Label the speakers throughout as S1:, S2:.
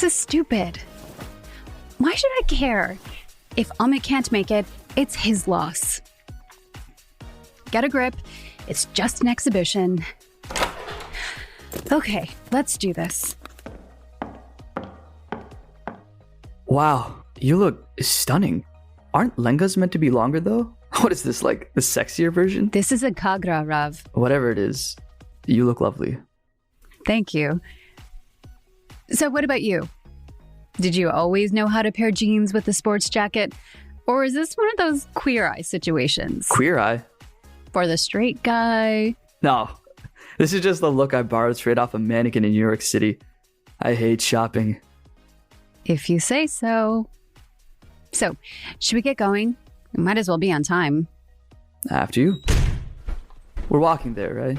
S1: This is stupid. Why should I care? If Amit can't make it, it's his loss. Get a grip. It's just an exhibition. Okay, let's do this.
S2: Wow, you look stunning. Aren't lengas meant to be longer though? What is this, like the sexier version?
S1: This is a Kagra, Rav.
S2: Whatever it is, you look lovely.
S1: Thank you. So what about you? Did you always know how to pair jeans with a sports jacket? Or is this one of those queer eye situations?
S2: Queer eye?
S1: For the straight guy?
S2: No, this is just the look I borrowed straight off a mannequin in New York City. I hate shopping.
S1: If you say so. So, should we get going? We might as well be on time.
S2: After you. We're walking there, right?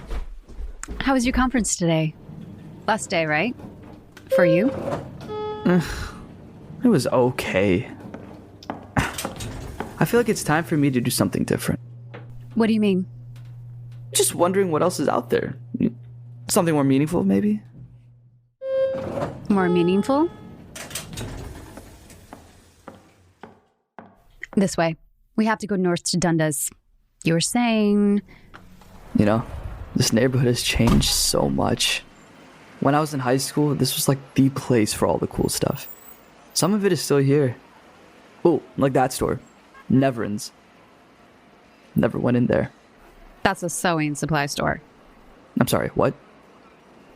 S1: How was your conference today? Last day, right? For you?
S2: It was okay. I feel like it's time for me to do something different.
S1: What do you mean?
S2: Just wondering what else is out there. Something more meaningful, maybe?
S1: More meaningful? This way. We have to go north to Dundas. You were saying...
S2: You know, this neighborhood has changed so much. When I was in high school, this was like the place for all the cool stuff. Some of it is still here. Oh, like that store. Neverins. Never went in there.
S1: That's a sewing supply store.
S2: I'm sorry, what?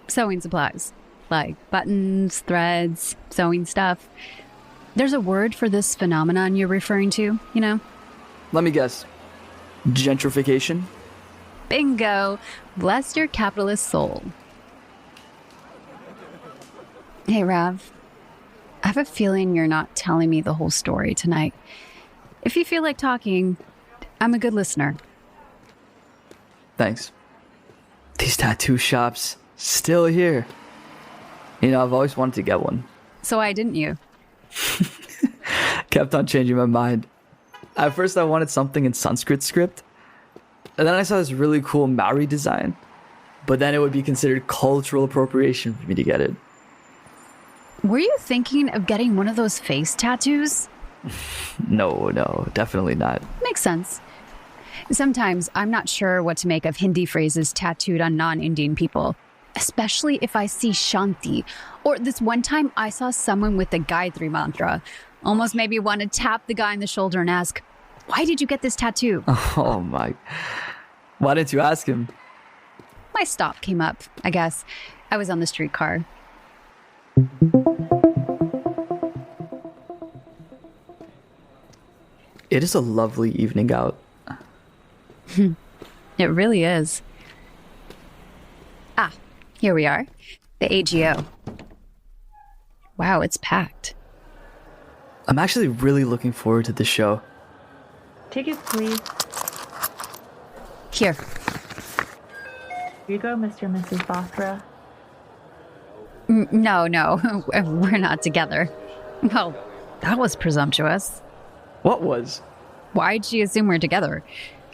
S1: Sewing supplies. Like buttons, threads, sewing stuff. There's a word for this phenomenon you're referring to, you know?
S2: Let me guess. Gentrification?
S1: Bingo! Bless your capitalist soul. Hey, Rav. I have a feeling you're not telling me the whole story tonight. If you feel like talking, I'm a good listener.
S2: Thanks. These tattoo shops, still here. You know, I've always wanted to get one.
S1: So why didn't you?
S2: Kept on changing my mind. At first I wanted something in Sanskrit script. And then I saw this really cool Maori design. But then it would be considered cultural appropriation for me to get it.
S1: Were you thinking of getting one of those face tattoos?
S2: No, definitely not.
S1: Makes sense. Sometimes I'm not sure what to make of Hindi phrases tattooed on non-Indian people, especially if I see Shanti. Or this one time I saw someone with the Gayatri mantra. Almost made me want to tap the guy on the shoulder and ask, why did you get this tattoo?
S2: Oh my. Why didn't you ask him?
S1: My stop came up, I guess. I was on the streetcar.
S2: It is a lovely evening out.
S1: It really is. Ah, here we are. The AGO. Wow, it's packed.
S2: I'm actually really looking forward to the show.
S3: Tickets, please.
S1: Here.
S3: Here you go, Mr. and Mrs. Bothra.
S1: No, we're not together. Well, that was presumptuous.
S2: What was?
S1: Why'd she assume we're together?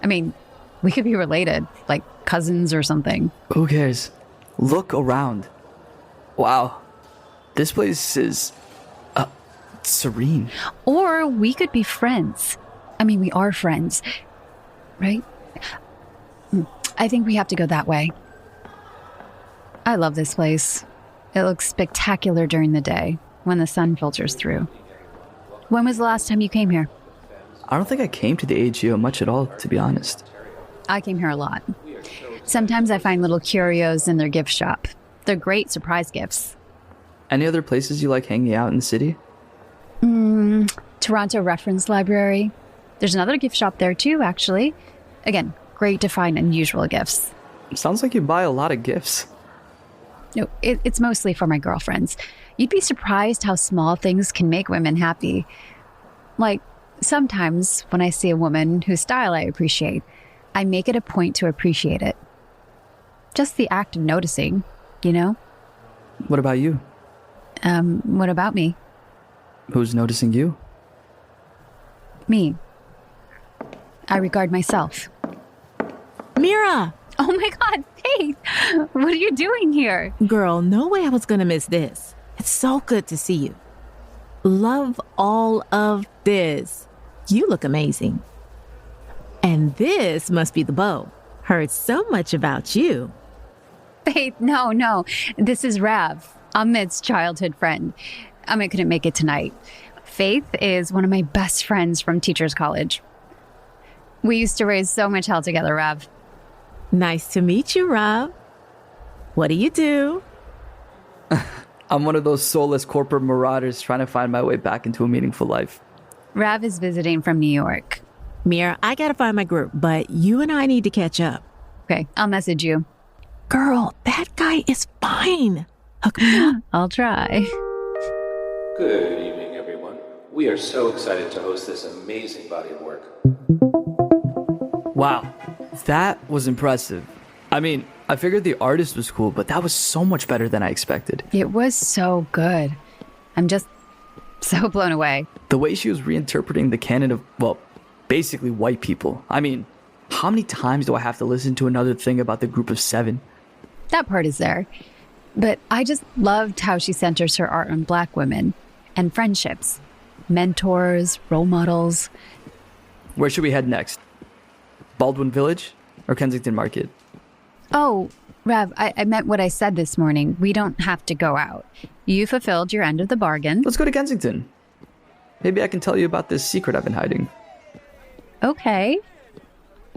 S1: I mean, we could be related, like cousins or something.
S2: Who cares? Look around. Wow. This place is... serene.
S1: Or we could be friends. I mean, we are friends, right? I think we have to go that way. I love this place. It looks spectacular during the day when the sun filters through. When was the last time you came here?
S2: I don't think I came to the AGO much at all, to be honest.
S1: I came here a lot. Sometimes I find little curios in their gift shop. They're great surprise gifts.
S2: Any other places you like hanging out in the city?
S1: Toronto Reference Library. There's another gift shop there too, actually. Again, great to find unusual gifts.
S2: Sounds like you buy a lot of gifts.
S1: No, it's mostly for my girlfriends. You'd be surprised how small things can make women happy. Like, sometimes when I see a woman whose style I appreciate, I make it a point to appreciate it. Just the act of noticing, you know?
S2: What about you?
S1: What about me?
S2: Who's noticing you?
S1: Me. I regard myself.
S4: Mira!
S1: Oh my God, Faith! What are you doing here?
S4: Girl, no way I was gonna miss this. It's so good to see you. Love all of this. You look amazing. And this must be the beau. Heard so much about you.
S1: Faith, no. This is Rav, Amit's childhood friend. Amit couldn't make it tonight. Faith is one of my best friends from Teachers College. We used to raise so much hell together, Rav.
S4: Nice to meet you, Rob. What do you do?
S2: I'm one of those soulless corporate marauders trying to find my way back into a meaningful life.
S1: Rav is visiting from New York.
S4: Mira, I gotta find my group, but you and I need to catch up.
S1: Okay, I'll message you.
S4: Girl, that guy is fine. Hook me up.
S1: I'll try.
S5: Good evening, everyone. We are so excited to host this amazing body of work.
S2: Wow, that was impressive. I mean, I figured the artist was cool, but that was so much better than I expected.
S1: It was so good. I'm just so blown away.
S2: The way she was reinterpreting the canon of, well, basically white people. I mean, how many times do I have to listen to another thing about the group of 7?
S1: That part is there. But I just loved how she centers her art on Black women and friendships, mentors, role models.
S2: Where should we head next? Baldwin Village or Kensington Market?
S1: Oh, Rav, I meant what I said this morning. We don't have to go out. You fulfilled your end of the bargain.
S2: Let's go to Kensington. Maybe I can tell you about this secret I've been hiding.
S1: Okay.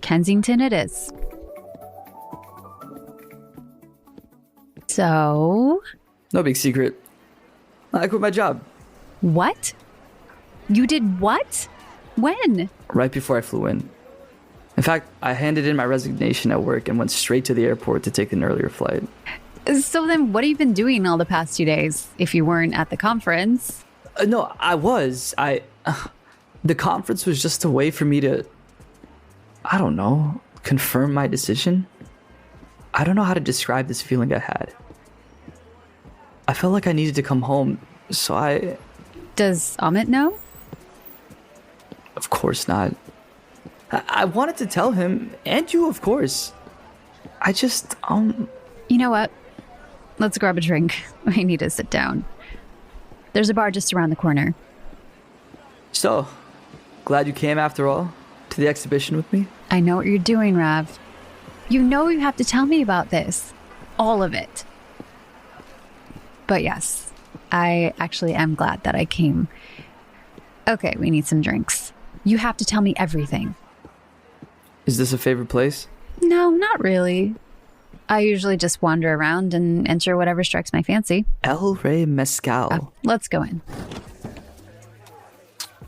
S1: Kensington it is. So,
S2: No big secret. I quit my job
S1: what? You did what? When?
S2: right before I flew in. In fact, I handed in my resignation at work and went straight to the airport to take an earlier flight.
S1: So then what have you been doing all the past 2 days if you weren't at the conference?
S2: No, I was. The conference was just a way for me to, I don't know, confirm my decision. I don't know how to describe this feeling I had. I felt like I needed to come home, so I...
S1: Does Amit know?
S2: Of course not. I wanted to tell him, and you, of course. I just,
S1: You know what? Let's grab a drink. I need to sit down. There's a bar just around the corner.
S2: So, glad you came after all, to the exhibition with me?
S1: I know what you're doing, Rav. You know you have to tell me about this. All of it. But yes, I actually am glad that I came. Okay, we need some drinks. You have to tell me everything.
S2: Is this a favorite place?
S1: No, not really. I usually just wander around and enter whatever strikes my fancy.
S2: El Rey Mezcal.
S1: Let's go in.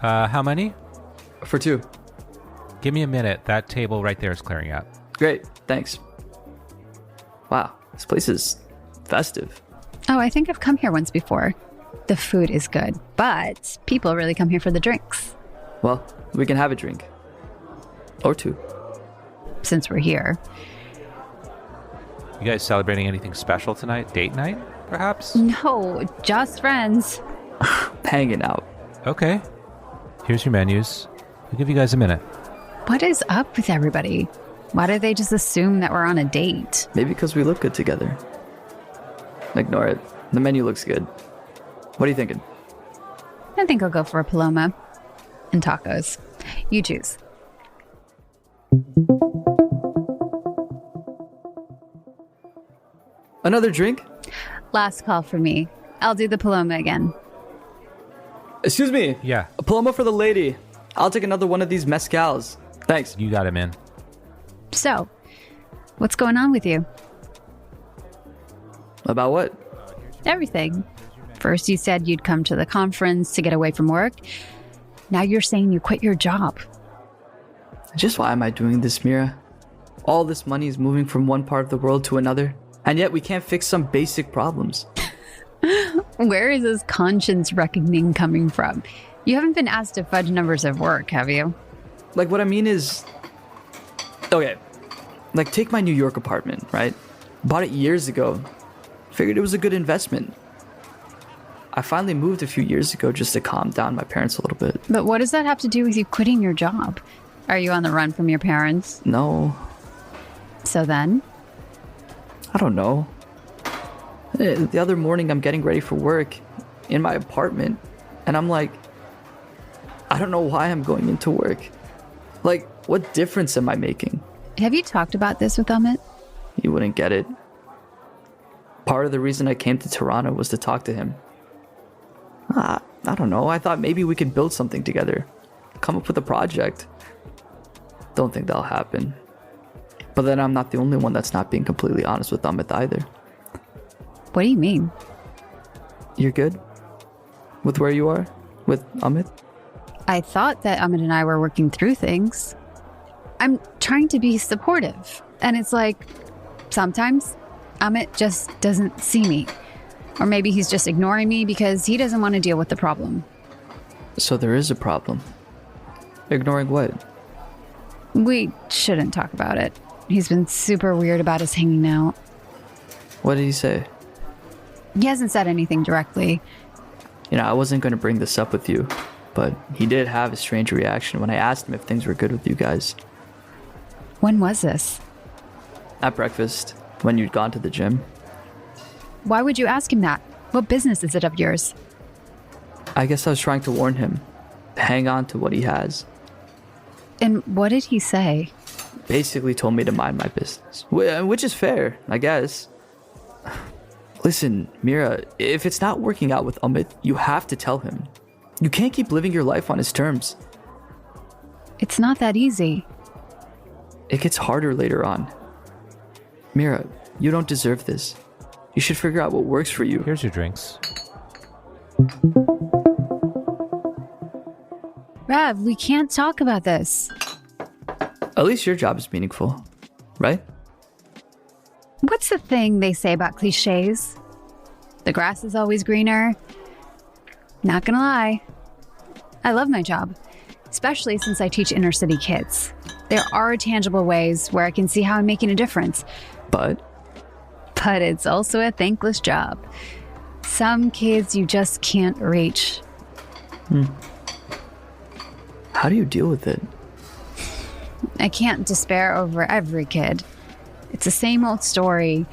S6: How many?
S2: For 2.
S6: Give me a minute. That table right there is clearing out.
S2: Great, thanks. Wow, this place is festive.
S1: Oh, I think I've come here once before. The food is good, but people really come here for the drinks.
S2: Well, we can have a drink. Or 2.
S1: Since we're here.
S6: You guys celebrating anything special tonight? Date night, perhaps?
S1: No, just friends.
S2: Hanging out.
S6: Okay. Here's your menus. I'll give you guys a minute.
S1: What is up with everybody? Why do they just assume that we're on a date?
S2: Maybe because we look good together. Ignore it. The menu looks good. What are you thinking?
S1: I think I'll go for a paloma and tacos. You choose.
S2: Another drink?
S1: Last call for me. I'll do the paloma again.
S2: Excuse me.
S6: Yeah,
S2: A paloma for the lady. I'll take another one of these mezcals. Thanks.
S6: you got him in.
S1: So, what's going on with you?
S2: About what?
S1: Everything. First, you said you'd come to the conference to get away from work. Now you're saying you quit your job.
S2: Just why am I doing this, Mira? All this money is moving from one part of the world to another, and yet we can't fix some basic problems.
S1: Where is this conscience reckoning coming from? You haven't been asked to fudge numbers at work, have you?
S2: Like, what I mean is... Okay, like, take my New York apartment, right? Bought it years ago. Figured it was a good investment. I finally moved a few years ago just to calm down my parents a little bit.
S1: But what does that have to do with you quitting your job? Are you on the run from your parents?
S2: No,
S1: So then?
S2: I don't know. The other morning, I'm getting ready for work in my apartment, and I'm like, I don't know why I'm going into work. Like, what difference am I making?
S1: Have you talked about this with Amit?
S2: You wouldn't get it. Part of the reason I came to Toronto was to talk to him. I don't know. I thought maybe we could build something together. Come up with a project. Don't think that'll happen. But then I'm not the only one that's not being completely honest with Amit either.
S1: What do you mean?
S2: You're good? With where you are? With Amit?
S1: I thought that Amit and I were working through things. I'm trying to be supportive. And it's like, sometimes Amit just doesn't see me. Or maybe he's just ignoring me because he doesn't want to deal with the problem.
S2: So there is a problem. Ignoring what?
S1: We shouldn't talk about it. He's been super weird about us hanging out.
S2: What did he say?
S1: He hasn't said anything directly.
S2: I wasn't going to bring this up with you, but he did have a strange reaction when I asked him if things were good with you guys.
S1: When was this?
S2: At breakfast, when you'd gone to the gym.
S1: Why would you ask him that? What business is it of yours?
S2: I guess I was trying to warn him. Hang on to what he has.
S1: And what did he say?
S2: Basically told me to mind my business. Which is fair, I guess. Listen, Mira, if it's not working out with Amit, you have to tell him. You can't keep living your life on his terms.
S1: It's not that easy.
S2: It gets harder later on. Mira, you don't deserve this. You should figure out what works for you.
S6: Here's your drinks.
S1: Rav, we can't talk about this.
S2: At least your job is meaningful, right?
S1: What's the thing they say about cliches? The grass is always greener. Not gonna lie, I love my job, especially since I teach inner city kids. There are tangible ways where I can see how I'm making a difference.
S2: But
S1: it's also a thankless job. Some kids you just can't reach.
S2: How do you deal with it?
S1: I can't despair over every kid. It's the same old story.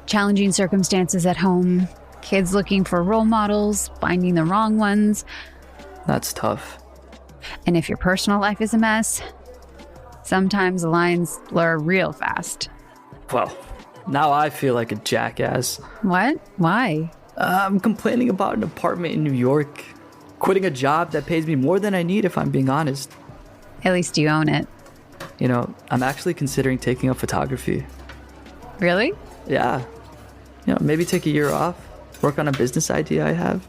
S1: Challenging circumstances at home, kids looking for role models, finding the wrong ones.
S2: That's tough.
S1: And if your personal life is a mess, sometimes the lines blur real fast.
S2: Well, now I feel like a jackass.
S1: What? Why?
S2: I'm complaining about an apartment in New York. Quitting a job that pays me more than I need, if I'm being honest.
S1: At least you own it.
S2: I'm actually considering taking up photography.
S1: Really?
S2: Yeah. Maybe take a year off, work on a business idea I have.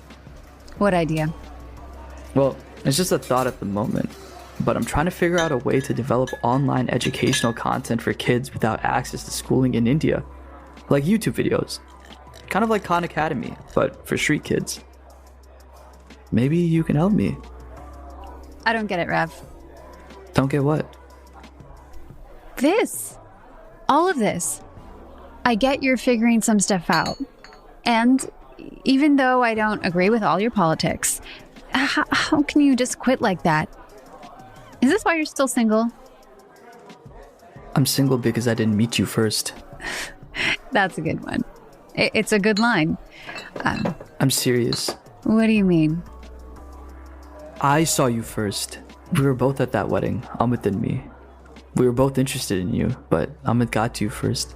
S1: What idea?
S2: Well, it's just a thought at the moment, but I'm trying to figure out a way to develop online educational content for kids without access to schooling in India. Like YouTube videos. Kind of like Khan Academy, but for street kids. Maybe you can help me.
S1: I don't get it, Rev.
S2: Don't get what?
S1: This. All of this. I get you're figuring some stuff out. And even though I don't agree with all your politics, how can you just quit like that? Is this why you're still single?
S2: I'm single because I didn't meet you first.
S1: That's a good one. It's a good line.
S2: I'm serious.
S1: What do you mean?
S2: I saw you first. We were both at that wedding, Amit and me. We were both interested in you, but Amit got to you first.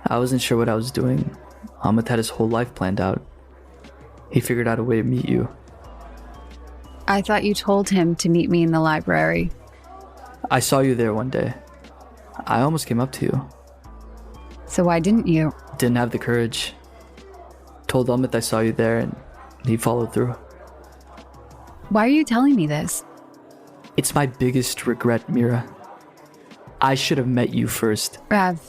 S2: I wasn't sure what I was doing. Amit had his whole life planned out. He figured out a way to meet you.
S1: I thought you told him to meet me in the library.
S2: I saw you there one day. I almost came up to you.
S1: So why didn't you?
S2: Didn't have the courage. Told Amit I saw you there and he followed through.
S1: Why are you telling me this?
S2: It's my biggest regret, Mira. I should have met you first.
S1: Rav,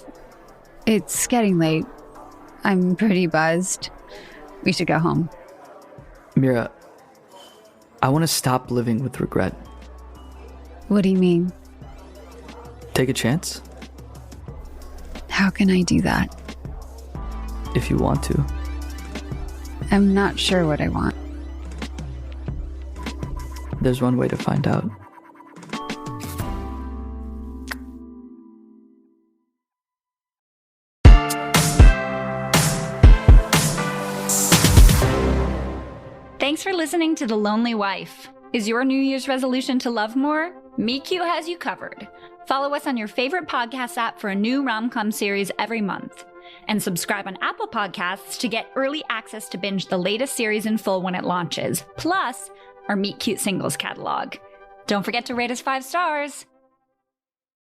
S1: it's getting late. I'm pretty buzzed. We should go home.
S2: Mira, I want to stop living with regret.
S1: What do you mean?
S2: Take a chance?
S1: How can I do that?
S2: If you want to.
S1: I'm not sure what I want.
S2: There's one way to find out.
S7: Thanks for listening to The Lonely Wife. Is your New Year's resolution to love more? Meet Cute has you covered. Follow us on your favorite podcast app for a new rom-com series every month. And subscribe on Apple Podcasts to get early access to binge the latest series in full when it launches, plus our Meet Cute singles catalog. Don't forget to rate us 5 stars.